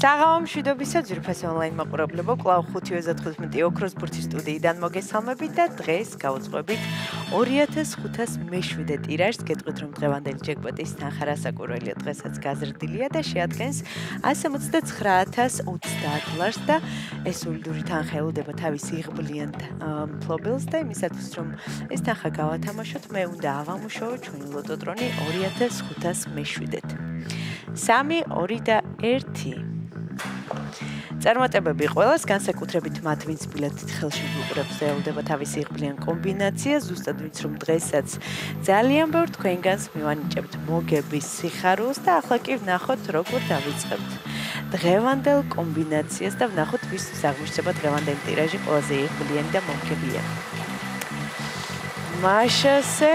საღამო მშვიდობისა ძვირფასი ონლაინ მაყურებლებო, კვლავ 5:15 ოქროს ბურთის სტუდიიდან მოგესალმებით და დღეს გავუძღვებით 2507 ტირაჟს. გეტყვით, რომ დღევანდელი ჯეკპოტის თანხა რასაკვირველია დღესაც გაზრდილია და შეადგენს 179,030 დოლარს და ეს სოლიდური თანხა ელოდება თავის იღბლიან მფლობელს და იმისათვის, რომ ეს თანხა გავათამაშოთ, მე უნდა ავამუშაო ჩვენი ლოტოტრონი 2507-ით. 3, 2 და 1. წარმატებები ყველას, განსაკუთრებით მათ, ვინც ბილეთით ხელში უყურებს და ელოდება თავისი იღბლიან კომბინაცია, ზუსტად ვინც რომ დღესაც ძალიან ბევრ თქვენგანს მივანიჭებთ მოგების სიხარულს და ახლა კი ვნახოთ, როგორ დავიწყებთ დღევანდელ კომბინაციას და ვნახოთ, ვისთვის აღმოჩნდება დღევანდელი ტირაჟი ყველაზე იღბლიანი და მომგებიანი. მაშასე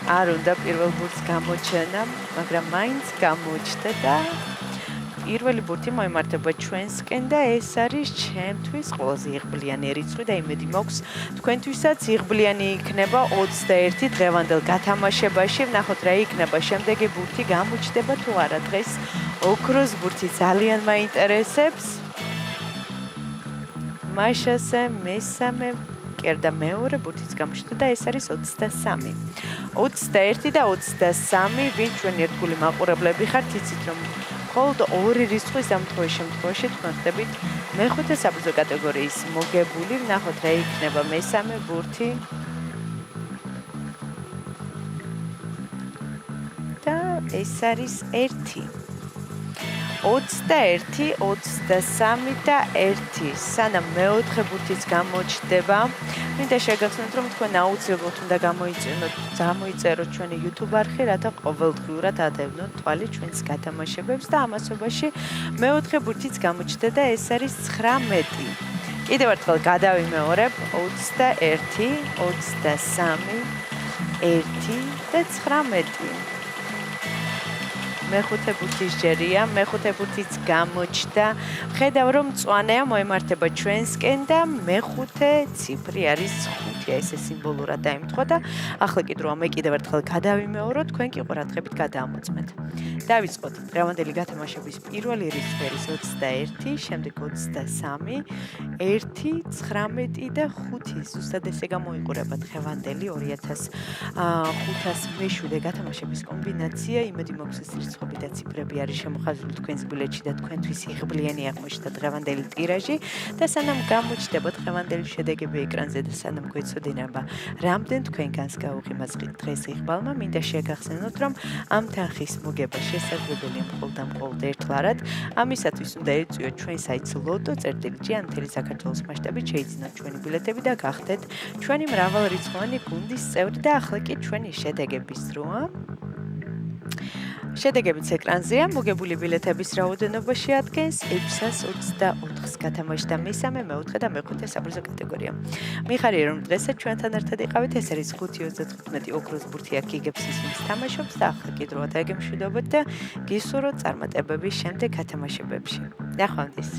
არ უნდა პირველ ბურთს გამოჩენა, მაგრამ მაინც გამოჩნდა და პირველი ბურთი მოემართება ჩვენსკენ და ეს არის ჩემთვის ყველაზე იღბლიანი რიცხვი და იმედი მაქვს თქვენთვისაც იღბლიანი იქნება 21 დღევანდელ გათამაშებაში. ვნახოთ რა იქნება შემდეგი ბურთი გამოჩნდება თუ არა. დღეს ოქროს ბურთი ძალიან მაინტერესებს. მაშასე მესამე და მეორე ბურთიც გამოჩნდა და ეს არის 23. 21 და 23, ვინ ჩვენი ერთგული მაყურებლები ხართ, იცით რომ მხოლოდ ორი რიცხვის ამ შემთხვევაში თქვენ ხდებით მეხუთე საბრძოლო კატეგორიის მოგებული. ვნახოთ რა იქნება მესამე ბურთი. და ეს არის 1. 21, 23 და 1. სანამ მეოთხე ბურთიც გამოჩნდება, მინდა შეგახსენოთ, რომ თქვენ აუცილებლად უნდა გამოიწეროთ ჩვენი YouTube არხი, რათა ყოველდღიურად ადევნოთ თვალი ჩვენს გათამაშებებს და ამასობაში მეოთხე ბურთიც გამოჩნდა და ეს არის 19. კიდევ ერთხელ გადავიმეორებ 21, 23, 1 და 19. მეხუთე ბურთის ჯერია, მეხუთე ბურთიც გამოჩნდა. ხედავ რომ მწვანეა მოემართება ჩვენსკენ და მეხუთე ციფრი არის 5, ესე სიმბოლურად დაემთხვა და ახლა მე კიდევ ერთხელ გადავიმეოროთ, თქვენ კი ყურადღებით გადაამოწმეთ. დავიწყოთ დღევანდელი გათამაშების პირველი რიცხვი არის 21, შემდეგ 23, 1, 19 და 5. ზუსტად ესე გამოიყურება დღევანდელი 2507 გათამაშების კომბინაცია. იმედი მაქვს ეს რიცხვები და ციფრები არის შემოხაზული თქვენს ბილეთში და თქვენთვის იღბლიანი აღმოჩნდა დღევანდელი ტირაჟი და სანამ გამოჩნდება დღევანდელი შედეგები ეკრანზე და სანამ გვეცოდინება რამდენ თქვენგანს გაუღიმას დღეს იღბალმა, მინდა შეგახსენოთ, რომ ამ თანხის მოგება შესაძლებელია მხოლოდ ერთლარად. ამისათვის უნდა ეწვიოთ ჩვენ საიტს lotto.gi ან მთელი საქართველოს მასშტაბით შეიძინოთ ჩვენი ბილეთები და გახდეთ ჩვენი მრავალრიცხოვანი გუნდის წევრი და ახლა კი ჩვენი შედეგების დროა. შედეგებიც ეკრანზეა. მოგებული ბილეთების რაოდენობა შეადგენს 624-ს. გათამაშდა მესამე, მეოთხე და მეხუთე საბრძოლო კატეგორია. მიხარია რომ დღესაც ჩვენთან ერთად იყავით. ეს არის 5:15 ოქროს ბურთი აქ იგებს ის ვინც თამაშობს და ახლა კი დროა დაგემშვიდობოთ და გისურვოთ წარმატებების შემდეგ გათამაშებებში. ნახვამდის.